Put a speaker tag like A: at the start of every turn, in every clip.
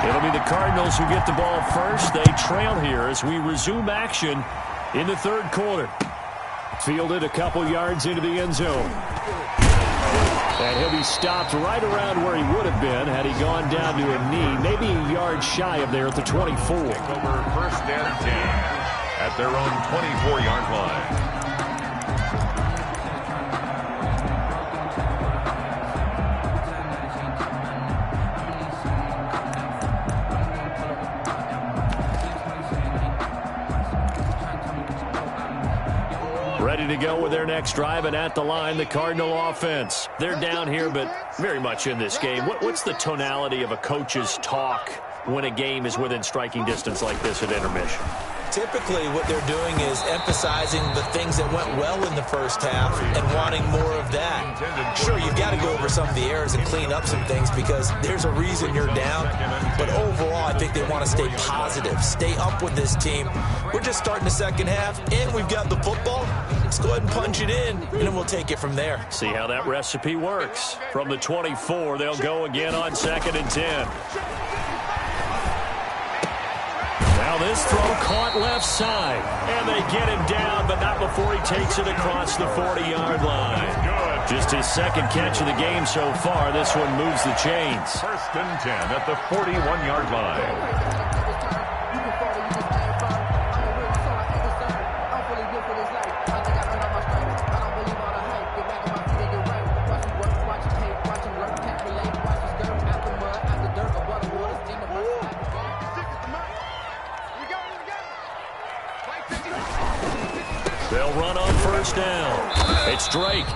A: It'll be the Cardinals who get the ball first. They trail here as we resume action in the third quarter. Fielded a couple yards into the end zone. And he'll be stopped right around where he would have been had he gone down to a knee, maybe a yard shy of there at the 24.
B: Take over first and 10 at their own 24-yard line.
A: Ready to go with their next drive, and at the line, the Cardinal offense. They're down here, but very much in this game. What's the tonality of a coach's talk when a game is within striking distance like this at intermission?
C: Typically, what they're doing is emphasizing the things that went well in the first half and wanting more of that. Sure, you've got to go over some of the errors and clean up some things because there's a reason you're down. But overall, I think they want to stay positive, stay up with this team. We're just starting the second half, and we've got the football. Let's go ahead and punch it in, and then we'll take it from there.
A: See how that recipe works. From the 24, they'll go again on 2nd and 10. Now this throw caught left side, and they get him down, but not before he takes it across the 40-yard line. Just his second catch of the game so far. This one moves the chains.
B: First and 10 at the 41-yard line.
A: They'll run on first down. It's Drake.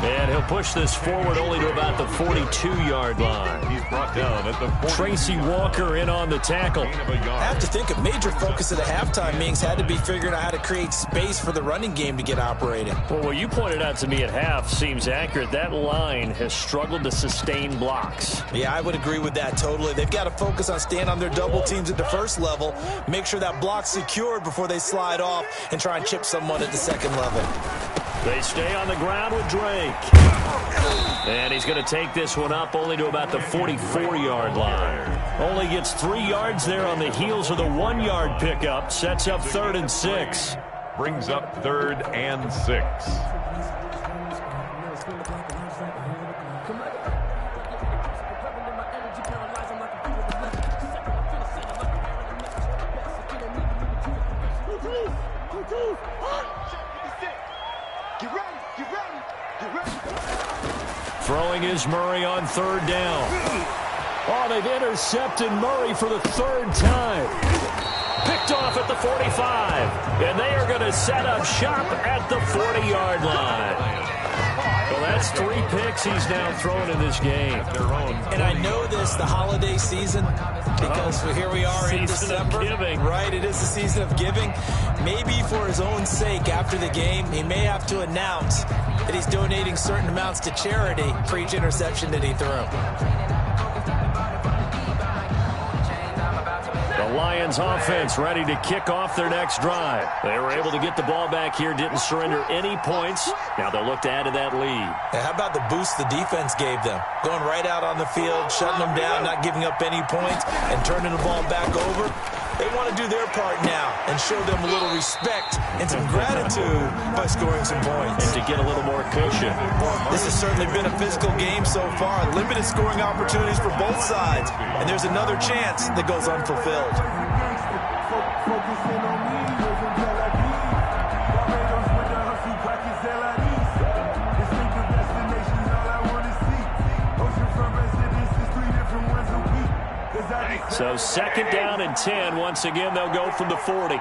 A: And he'll push this forward only to about the 42-yard line.
B: He's brought down at the 40.
A: Tracy Walker in on the tackle.
C: I have to think a major focus of the halftime meetings had to be figuring out how to create space for the running game to get operating.
A: Well, what you pointed out to me at half seems accurate. That line has struggled to sustain blocks.
C: Yeah, I would agree with that totally. They've got to focus on staying on their double teams at the first level, make sure that block's secured before they slide off and try and chip someone at the second level.
A: They stay on the ground with Drake. And he's going to take this one up only to about the 44-yard line. Only gets 3 yards there on the heels of the 1-yard pickup. Sets up 3rd and 6.
B: Brings up 3rd and 6.
A: Throwing is Murray on 3rd down. Oh, they've intercepted Murray for the 3rd time. Picked off at the 45. And they are going to set up shop at the 40-yard line. Well, that's 3 picks he's now thrown in this game.
C: And I know this, the holiday season, because here we are in December. Right, it is the season of giving. Maybe for his own sake, after the game, he may have to announce that he's donating certain amounts to charity for each interception that he threw.
A: The Lions offense ready to kick off their next drive. They were able to get the ball back here, didn't surrender any points. Now they'll look to add to that lead.
C: How about the boost the defense gave them? Going right out on the field, shutting them down, not giving up any points, and turning the ball back over. They want to do their part now and show them a little respect and some gratitude by scoring some points.
A: And to get a little more cushion.
C: This has certainly been a physical game so far. Limited scoring opportunities for both sides. And there's another chance that goes unfulfilled.
A: So 2nd down and 10. Once again, they'll go from the 40.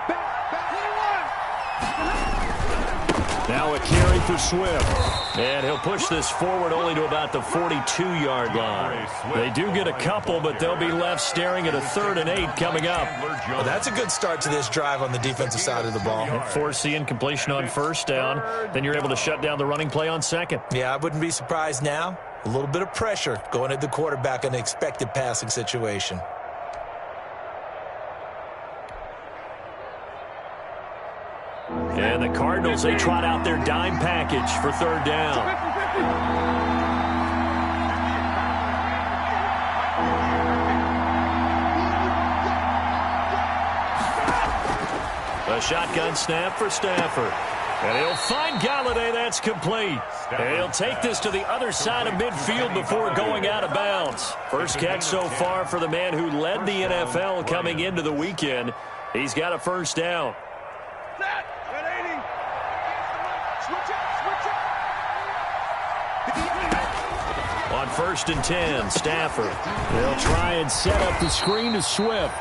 A: Now a carry for Swift. And he'll push this forward only to about the 42-yard line. They do get a couple, but they'll be left staring at a 3rd and 8 coming up.
C: Well, that's a good start to this drive on the defensive side of the ball.
A: Force the incompletion on 1st down. Then you're able to shut down the running play on 2nd.
C: Yeah, I wouldn't be surprised now. A little bit of pressure going at the quarterback in an expected passing situation.
A: And the Cardinals, they trot out their dime package for 3rd down. A shotgun snap for Stafford. And he'll find Galladay. That's complete. And he'll take this to the other side of midfield before going out of bounds. First catch so far for the man who led the NFL coming into the weekend. He's got a first down. On 1st and 10, Stafford. They'll try and set up the screen to Swift.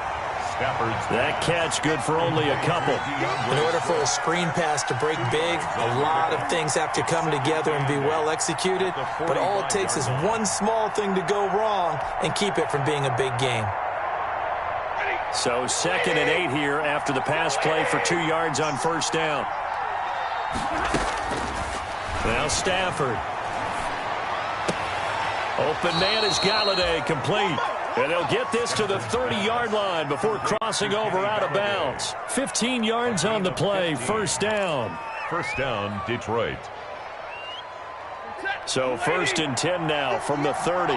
A: That catch good for only a couple.
C: In order for a screen pass to break big, a lot of things have to come together and be well executed. But all it takes is one small thing to go wrong and keep it from being a big game.
A: So 2nd and 8 here after the pass play for 2 yards on first down. Now Stafford. Open man is Galladay, complete. And they'll get this to the 30-yard line before crossing over out of bounds. 15 yards on the play, first down.
B: First down, Detroit.
A: So 1st and 10 now from the 30.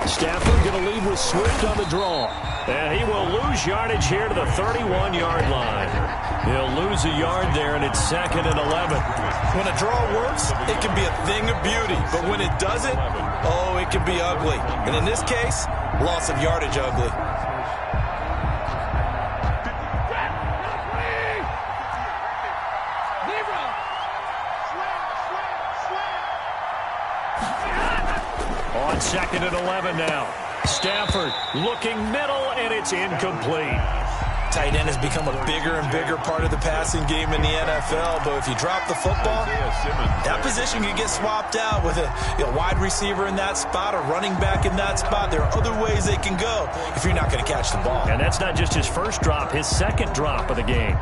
A: Stafford going to lead with Swift on the draw. And he will lose yardage here to the 31-yard line. He'll lose a yard there, and it's 2nd and 11.
C: When a draw works, it can be a thing of beauty. But when it doesn't, oh, it can be ugly. And in this case, loss of yardage ugly.
A: On 2nd and 11 now. Stafford looking middle, and it's incomplete.
C: Tight end has become a bigger and bigger part of the passing game in the NFL, but if you drop the football, that position can get swapped out with a wide receiver in that spot, a running back in that spot. There are other ways they can go if you're not going to catch the ball.
A: And that's not just his first drop, his second drop of the game.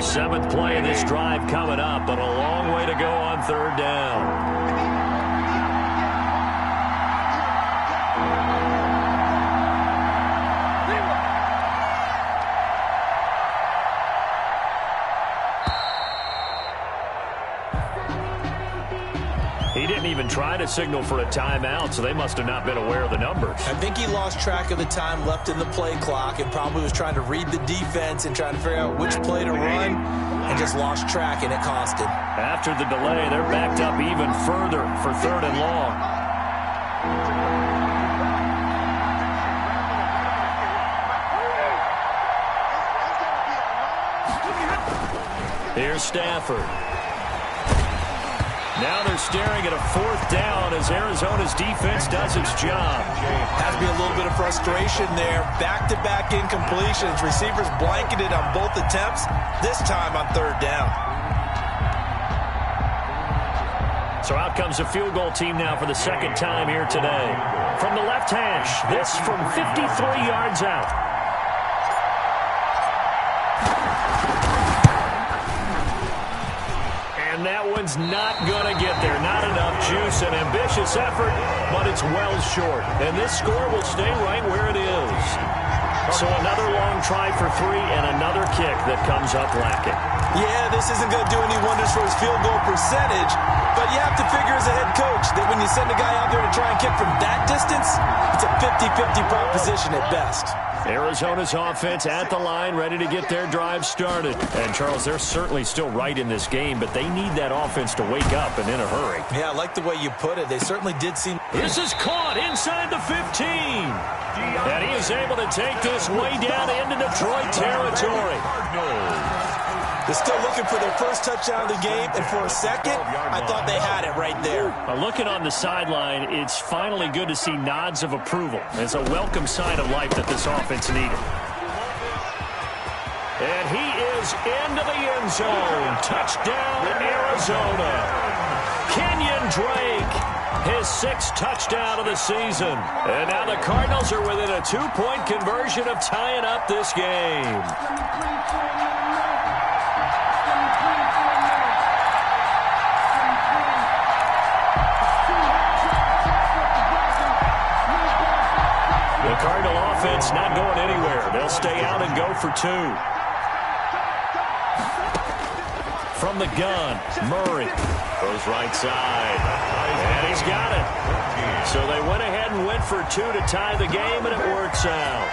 A: Seventh play of this drive coming up, but a long way to go on third down. He didn't even try to signal for a timeout, so they must have not been aware of the numbers.
C: I think he lost track of the time left in the play clock and probably was trying to read the defense and trying to figure out which play to run and just lost track, and it cost him.
A: After the delay, they're backed up even further for 3rd and long. Here's Stafford. Now they're staring at a 4th down as Arizona's defense does its job.
C: Has to be a little bit of frustration there. Back-to-back incompletions. Receivers blanketed on both attempts, this time on 3rd down.
A: So out comes a field goal team now for the 2nd time here today. From the left hash, this from 53 yards out. And that one's not going to get there. Not enough juice. An ambitious effort, but it's well short. And this score will stay right where it is. So another long try for 3 and another kick that comes up lacking.
C: Yeah, this isn't going to do any wonders for his field goal percentage, but you have to figure as a head coach that when you send a guy out there to try and kick from that distance, it's a 50-50 proposition at best.
A: Arizona's offense at the line, ready to get their drive started. And, Charles, they're certainly still right in this game, but they need that offense to wake up and in a hurry.
C: Yeah, I like the way you put it. They certainly did seem...
A: This is caught inside the 15. And he is able to take this way down into Detroit territory.
C: They're still looking for their first touchdown of the game, and for a second, I thought they had it right there.
A: Looking on the sideline, it's finally good to see nods of approval. It's a welcome sign of life that this offense needed. And he is into the end zone. Touchdown, Arizona. Kenyon Drake, his 6th touchdown of the season. And now the Cardinals are within a 2-point conversion of tying up this game. The Cardinal offense not going anywhere. They'll stay out and go for 2. from the gun. Murray goes right side. And he's got it. So they went ahead and went for two to tie the game, and it works out.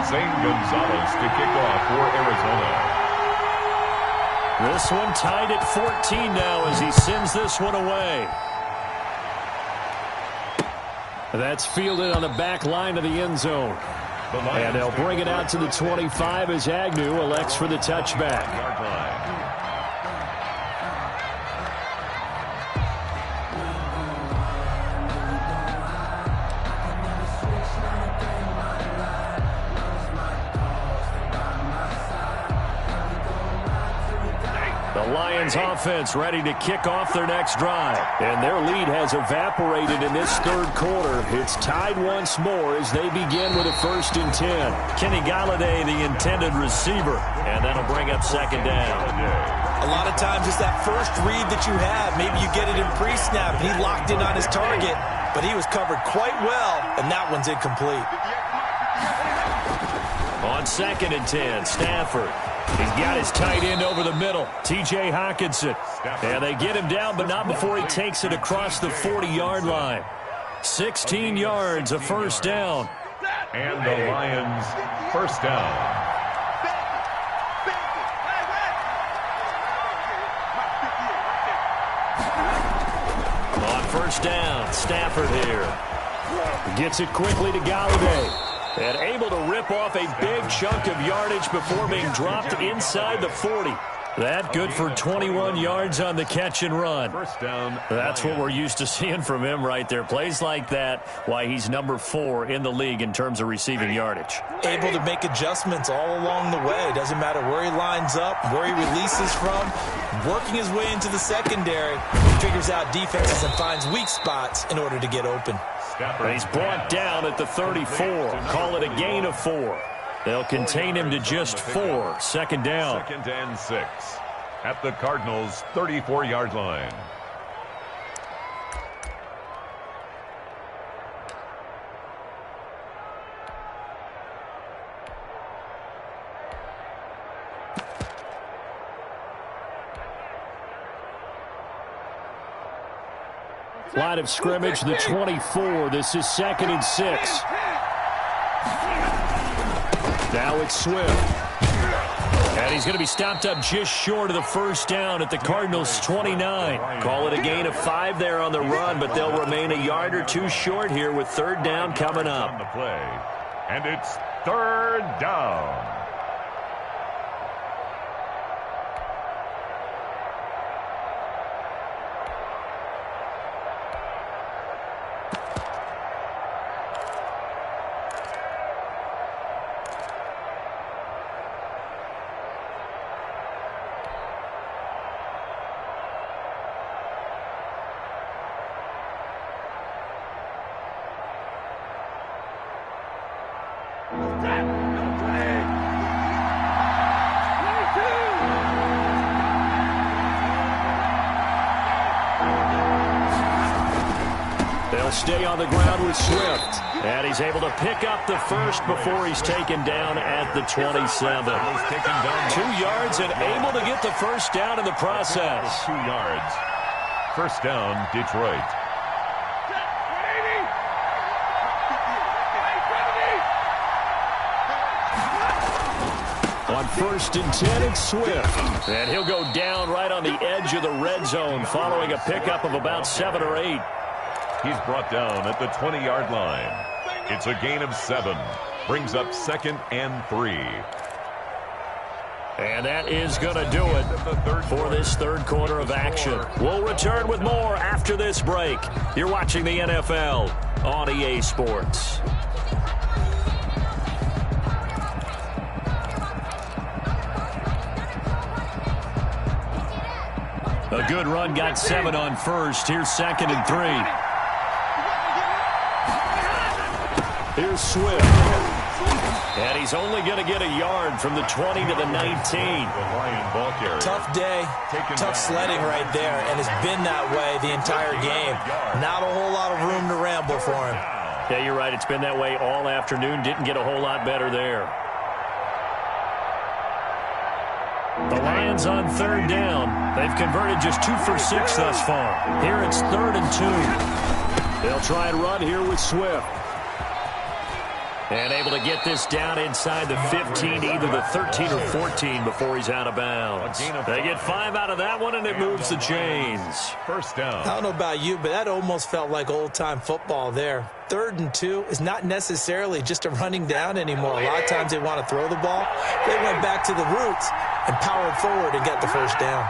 B: Zane Gonzalez to kick off for Arizona.
A: This one tied at 14 now as he sends this one away. That's fielded on the back line of the end zone. And they'll bring it out to the 25 as Agnew elects for the touchback. The Lions offense ready to kick off their next drive. And their lead has evaporated in this third quarter. It's tied once more as they begin with a 1st and 10. Kenny Galladay, the intended receiver. And that'll bring up second down.
C: A lot of times it's that first read that you have. Maybe you get it in pre-snap. He locked in on his target, but he was covered quite well, and that one's incomplete.
A: On 2nd and 10, Stafford. He's got his tight end over the middle, T.J. Hockenson. And they get him down, but not before he takes it across the 40-yard line. 16 yards, a 1st down.
B: And the Lions, 1st down.
A: On 1st down, Stafford here. Gets it quickly to Galladay. And able to rip off a big chunk of yardage before being dropped inside the 40. That good for 21 yards on the catch and run.
B: 1st down.
A: That's what we're used to seeing from him right there. Plays like that, why he's number 4 in the league in terms of receiving yardage.
C: Able to make adjustments all along the way. Doesn't matter where he lines up, where he releases from. Working his way into the secondary, he figures out defenses and finds weak spots in order to get open.
A: And he's brought down at the 34. Call it a gain of 4. They'll contain him to just 4. 2nd down.
B: 2nd and 6 at the Cardinals' 34-yard line.
A: Line of scrimmage, the 24. This is 2nd and 6. Now it's Swift. And he's going to be stopped up just short of the 1st down at the Cardinals' 29. Call it a gain of 5 there on the run, but they'll remain a yard or 2 short here with 3rd down coming up.
B: On the play. And it's 3rd down.
A: They'll stay on the ground with Swift. And he's able to pick up the 1st before he's taken down at the 27. 2 yards and able to get the 1st down in the process.
B: 2 yards. 1st down, Detroit.
A: On 1st and 10, it's Swift. And he'll go down right on the edge of the red zone following a pickup of about 7 or 8.
B: He's brought down at the 20-yard line. It's a gain of 7. Brings up 2nd and 3.
A: And that is going to do it for this third quarter of action. We'll return with more after this break. You're watching the NFL on EA Sports. A good run, got 7 on 1st. Here's 2nd and 3. Here's Swift. And he's only going to get a yard from the 20 to the 19.
C: Tough day, tough sledding right there, and it's been that way the entire game. Not a whole lot of room to ramble for him.
A: Yeah, you're right. It's been that way all afternoon. Didn't get a whole lot better there. The Lions on third down. They've converted just 2 for 6 thus far. Here it's 3rd and 2. They'll try and run here with Swift. And able to get this down inside the 15, either the 13 or 14 before he's out of bounds. They get 5 out of that one, and it moves the chains.
B: First down.
C: I don't know about you, but that almost felt like old-time football there. 3rd and 2 is not necessarily just a running down anymore. A lot of times they want to throw the ball. They went back to the roots and powered forward and got the first down.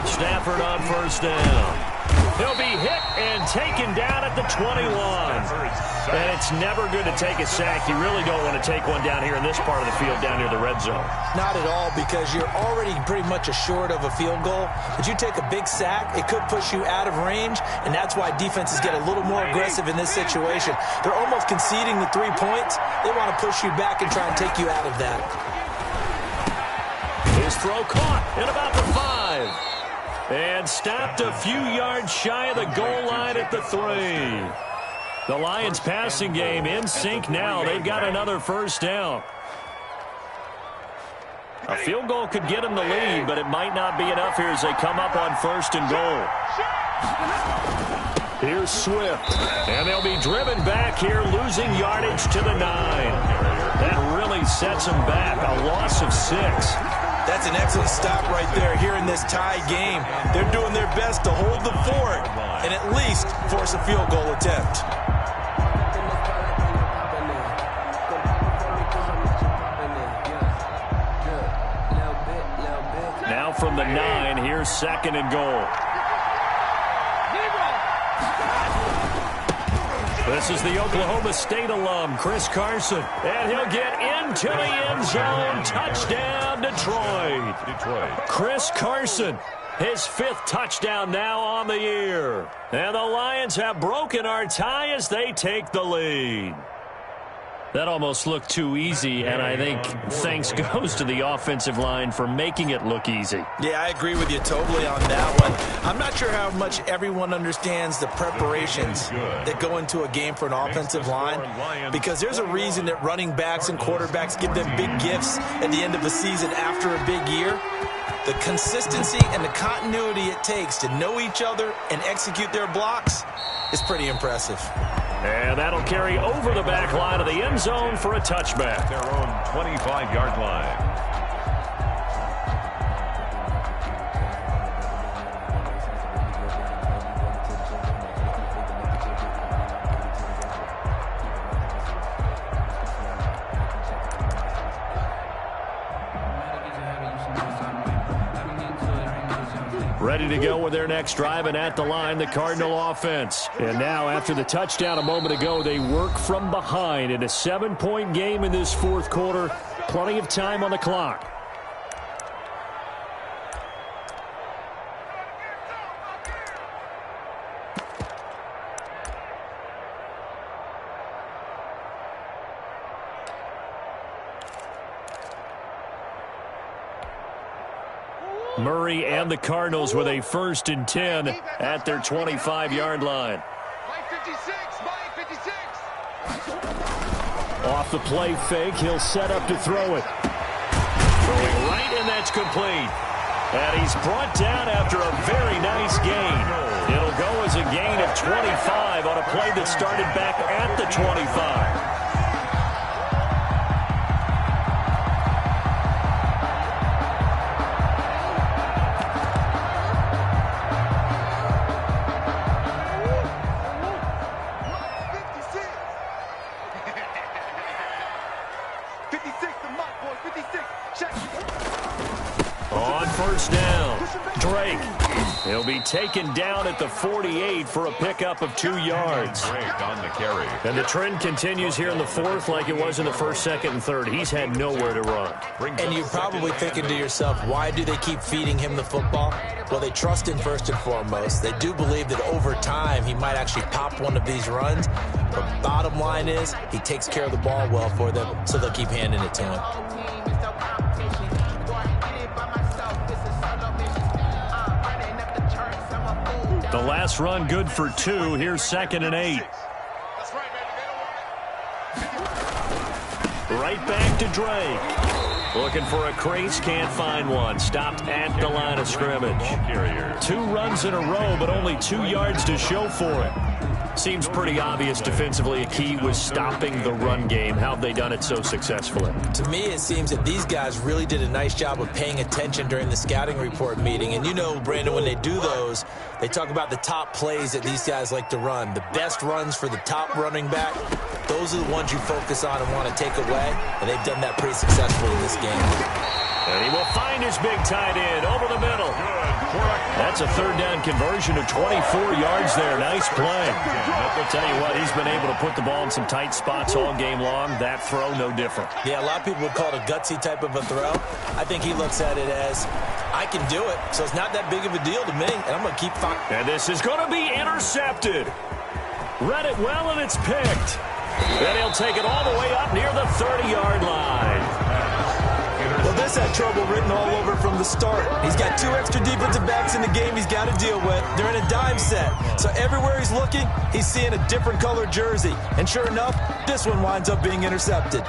A: Stafford on first down. He'll be hit and taken down at the 21. And it's never good to take a sack. You really don't want to take one down here in this part of the field, down near the red zone.
C: Not at all, because you're already pretty much assured of a field goal. But you take a big sack, it could push you out of range, and that's why defenses get a little more aggressive in this situation. They're almost conceding the 3 points. They want to push you back and try and take you out of that.
A: His throw caught at about the 5. And stopped a few yards shy of the goal line at the 3. The Lions passing game in sync now. They've got another first down. A field goal could get them the lead, but it might not be enough here as they come up on 1st and goal. Here's Swift. And they'll be driven back here, losing yardage to the 9. That really sets them back. A loss of 6.
C: That's an excellent stop right there here in this tie game. They're doing their best to hold the fort and at least force a field goal attempt.
A: Now from the 9, here's 2nd and goal. This is the Oklahoma State alum, Chris Carson. And he'll get into the end zone. Touchdown, Detroit. Chris Carson, his 5th touchdown now on the year. And the Lions have broken our tie as they take the lead. That almost looked too easy, and I think thanks goes to the offensive line for making it look easy.
C: Yeah, I agree with you totally on that one. I'm not sure how much everyone understands the preparations that go into a game for an offensive line, because there's a reason that running backs and quarterbacks give them big gifts at the end of a season after a big year. The consistency and the continuity it takes to know each other and execute their blocks is pretty impressive.
A: And that'll carry over the back line of the end zone for a touchback.
B: Their own 25-yard line.
A: Ready to go with their next drive, and at the line, the Cardinal offense. And now, after the touchdown a moment ago, they work from behind in a 7-point game in this 4th quarter. Plenty of time on the clock. Murray and the Cardinals with a 1st and 10 at their 25-yard line. Off the play fake, he'll set up to throw it. Throwing right, and that's complete. And he's brought down after a very nice gain. It'll go as a gain of 25 on a play that started back at the 25. On first down, Drake. He'll be taken down at the 48 for a pickup of 2 yards.
B: Drake on the carry.
A: And the trend continues here in the 4th like it was in the 1st, 2nd, and 3rd. He's had nowhere to run.
C: And you're probably thinking to yourself, why do they keep feeding him the football? Well, they trust him first and foremost. They do believe that over time he might actually pop one of these runs. But bottom line is he takes care of the ball well for them, so they'll keep handing it to him.
A: The last run good for 2. Here's 2nd and 8. Right back to Drake. Looking for a crease, can't find one. Stopped at the line of scrimmage. 2 runs in a row, but only 2 yards to show for it. Seems pretty obvious defensively a key was stopping the run game. How have they done it so successfully?
C: To me, it seems that these guys really did a nice job of paying attention during the scouting report meeting. And you know, Brandon, when they do those, they talk about the top plays that these guys like to run. The best runs for the top running back, those are the ones you focus on and want to take away. And they've done that pretty successfully in this game.
A: And he will find his big tight end over the middle. That's a 3rd down conversion of 24 yards there. Nice play. I'll tell you what, he's been able to put the ball in some tight spots all game long. That throw, no different.
C: Yeah, a lot of people would call it a gutsy type of a throw. I think he looks at it as, I can do it, so it's not that big of a deal to me, and I'm going to keep firing.
A: And this is going to be intercepted. Read it well, and it's picked. Then he'll take it all the way up near the 30-yard line.
C: Well, this had trouble written all over from the start. He's got 2 extra defensive backs in the game he's got to deal with. They're in a dime set. So everywhere he's looking, he's seeing a different color jersey. And sure enough, this one winds up being intercepted.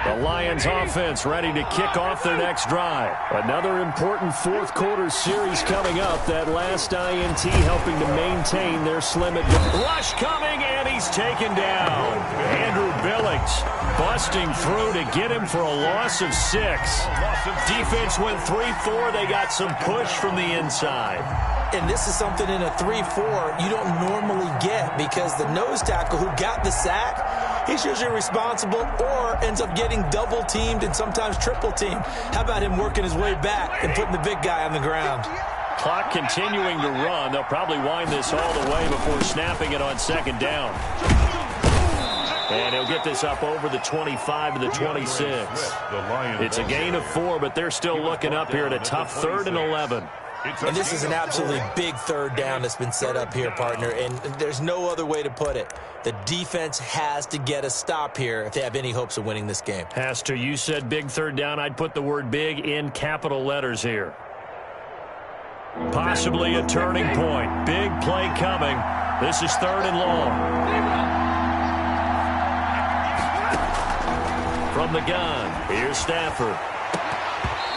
A: The Lions offense ready to kick off their next drive. Another important 4th quarter series coming up. That last INT helping to maintain their slim advantage. Rush coming, and he's taken down. Andrew Billings busting through to get him for a loss of 6. Defense went 3-4. They got some push from the inside.
C: And this is something in a 3-4 you don't normally get because the nose tackle who got the sack, he's usually responsible or ends up getting double-teamed and sometimes triple-teamed. How about him working his way back and putting the big guy on the ground?
A: Clock continuing to run. They'll probably wind this all the way before snapping it on 2nd down. And he'll get this up over the 25 to the 26. It's a gain of 4, but they're still looking up here at a tough 3rd and 11.
C: And this is an absolutely big 3rd down that's been set up here, partner, and there's no other way to put it. The defense has to get a stop here if they have any hopes of winning this game.
A: Has to. You said big 3rd down. I'd put the word big in capital letters here. Possibly a turning point. Big play coming. This is 3rd and long. From the gun, here's Stafford.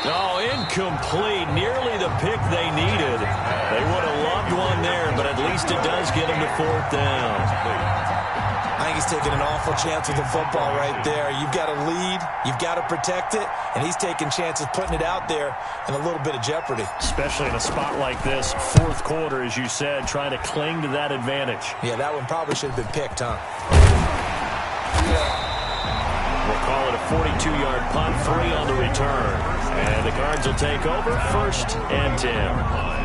A: Oh, incomplete. Nearly the pick they needed. They would have loved one there, but at least it does get them to 4th down.
C: I think he's taking an awful chance with the football right there. You've got to lead, you've got to protect it, and he's taking chances putting it out there in a little bit of jeopardy.
A: Especially in a spot like this, 4th quarter, as you said, trying to cling to that advantage.
C: Yeah, that one probably should have been picked, huh?
A: We'll call it a 42-yard punt, 3 on the return. And the Cards will take over, 1st and 10.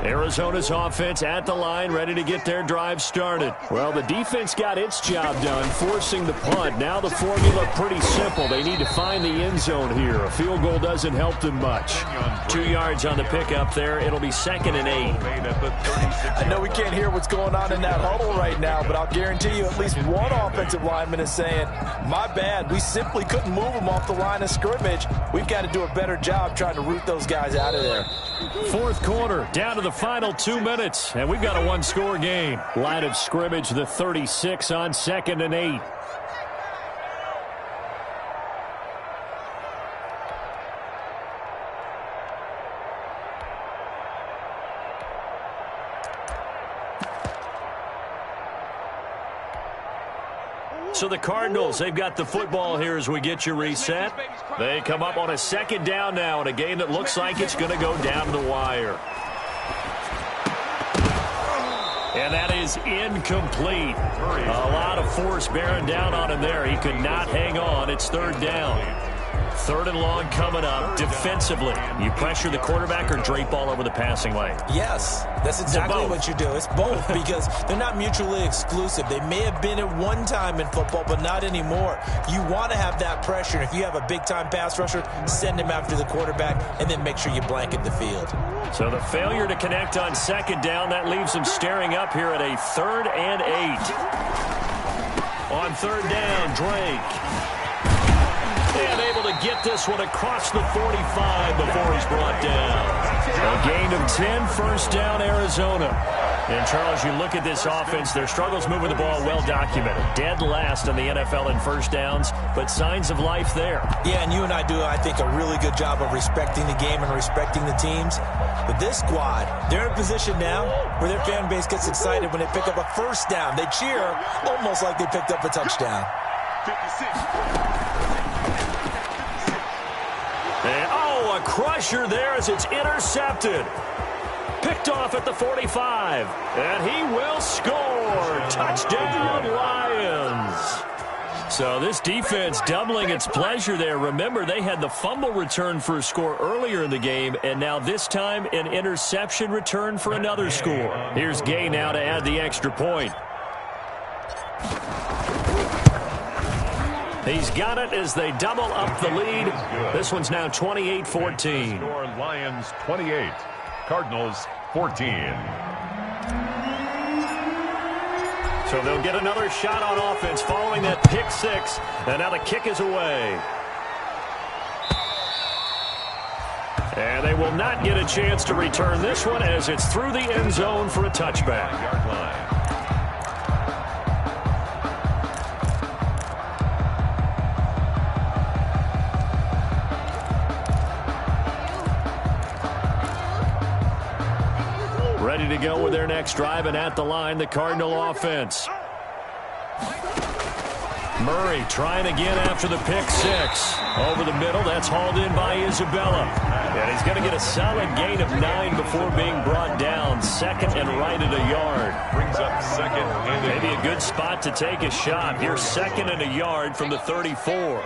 A: Arizona's offense at the line, ready to get their drive started. Well, the defense got its job done, forcing the punt. Now the formula pretty simple. They need to find the end zone here. A field goal doesn't help them much. 2 yards on the pickup there. It'll be 2nd and 8.
C: I know we can't hear what's going on in that huddle right now, but I'll guarantee you at least one offensive lineman is saying, my bad, we simply couldn't move them off the line of scrimmage. We've got to do a better job trying to root those guys out of there.
A: 4th quarter, down to the final 2 minutes, and we've got a 1-score game. Line of scrimmage, the 36 on 2nd and 8. So the Cardinals, they've got the football here as we get you reset. They come up on a 2nd down now in a game that looks like it's going to go down the wire. And that is incomplete. A lot of force bearing down on him there. He could not hang on. It's 3rd down. 3rd and long coming up. Defensively, you pressure the quarterback or drape all over the passing lane?
C: Yes, that's exactly what you do. It's both because they're not mutually exclusive. They may have been at one time in football, but not anymore. You want to have that pressure. If you have a big-time pass rusher, send him after the quarterback, and then make sure you blanket the field.
A: So the failure to connect on 2nd down, that leaves them staring up here at a 3rd and 8. On 3rd down, Drake. And able to get this one across the 45 before he's brought down. A gain of 10, 1st down, Arizona. And, Charles, you look at this offense, their struggles moving the ball well documented. Dead last in the NFL in 1st downs, but signs of life there. Yeah, and you and I do, I think, a really good job of respecting the game and respecting the teams. But this squad, they're in a position now where their fan base gets excited when they pick up a 1st down. They cheer almost like they picked up a touchdown.
B: 56.
A: And, a crusher there as it's intercepted. Picked off at the 45. And he will score. Touchdown, Lions. So this defense doubling its pleasure there. Remember, they had the fumble return for a score earlier in the game, and now this time an interception return for another score. Here's Gay now to add the extra point. He's got it as they double up the lead. This one's now 28-14.
B: Score Lions 28, Cardinals 14.
A: So they'll get another shot on offense following that pick 6. And now the kick is away. And they will not get a chance to return this one as it's through the end zone for a touchback.
B: Yard line.
A: Ready to go with their next drive, and at the line, the Cardinal offense. Murray trying again after the pick 6. Over the middle, that's hauled in by Isabella. And he's going to get a solid gain of 9 before being brought down. 2nd and right at a yard.
B: Brings up 2nd and
A: maybe a good spot to take a shot. Here's 2nd and a yard from the 34.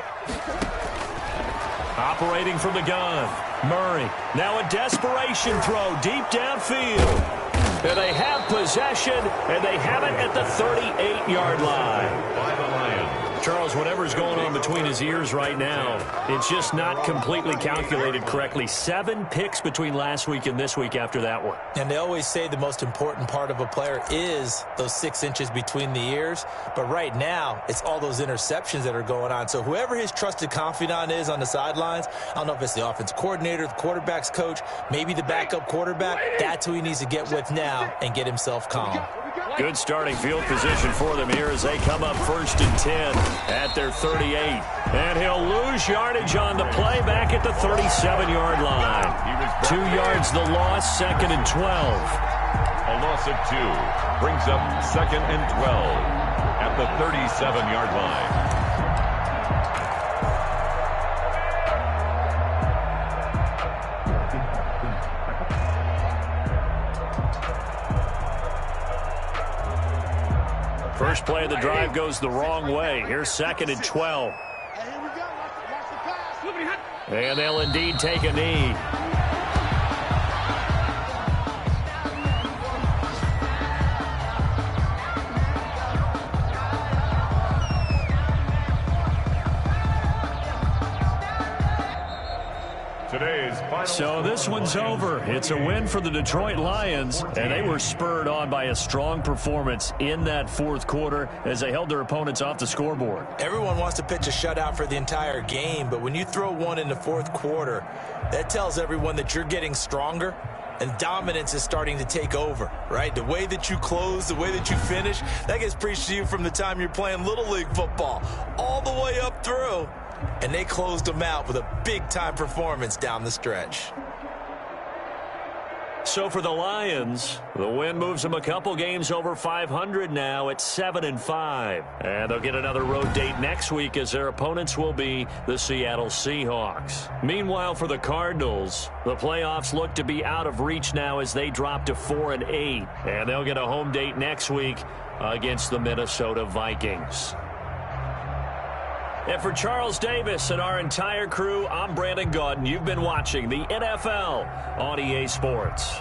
A: Operating from the gun. Murray. Now a desperation throw deep downfield. And they have possession, and they have it at the 38-yard line.
B: By the Lions.
A: Charles, whatever's going on between his ears right now, it's just not completely calculated correctly. 7 picks between last week and this week after that one.
C: And they always say the most important part of a player is those 6 inches between the ears. But right now, it's all those interceptions that are going on. So whoever his trusted confidant is on the sidelines, I don't know if it's the offensive coordinator, the quarterback's coach, maybe the backup quarterback, that's who he needs to get with now and get himself calm.
A: Good starting field position for them here as they come up 1st and 10 at their 38. And he'll lose yardage on the play back at the 37-yard line. 2 yards the loss, 2nd and 12.
B: A loss of 2 brings up 2nd and 12 at the 37-yard line.
A: First play of the drive goes the wrong way. Here's 2nd and 12. And they'll indeed take a knee. So this one's over. It's a win for the Detroit Lions, and they were spurred on by a strong performance in that 4th quarter as they held their opponents off the scoreboard.
C: Everyone wants to pitch a shutout for the entire game, but when you throw one in the 4th quarter, that tells everyone that you're getting stronger and dominance is starting to take over, right? The way that you close, the way that you finish, that gets preached to you from the time you're playing Little League football all the way up through. And they closed them out with a big-time performance down the stretch.
A: So for the Lions, the win moves them a couple games over 500 now at 7-5. And they'll get another road date next week as their opponents will be the Seattle Seahawks. Meanwhile, for the Cardinals, the playoffs look to be out of reach now as they drop to 4-8. And they'll get a home date next week against the Minnesota Vikings. And for Charles Davis and our entire crew, I'm Brandon Gaudin. You've been watching the NFL on EA Sports.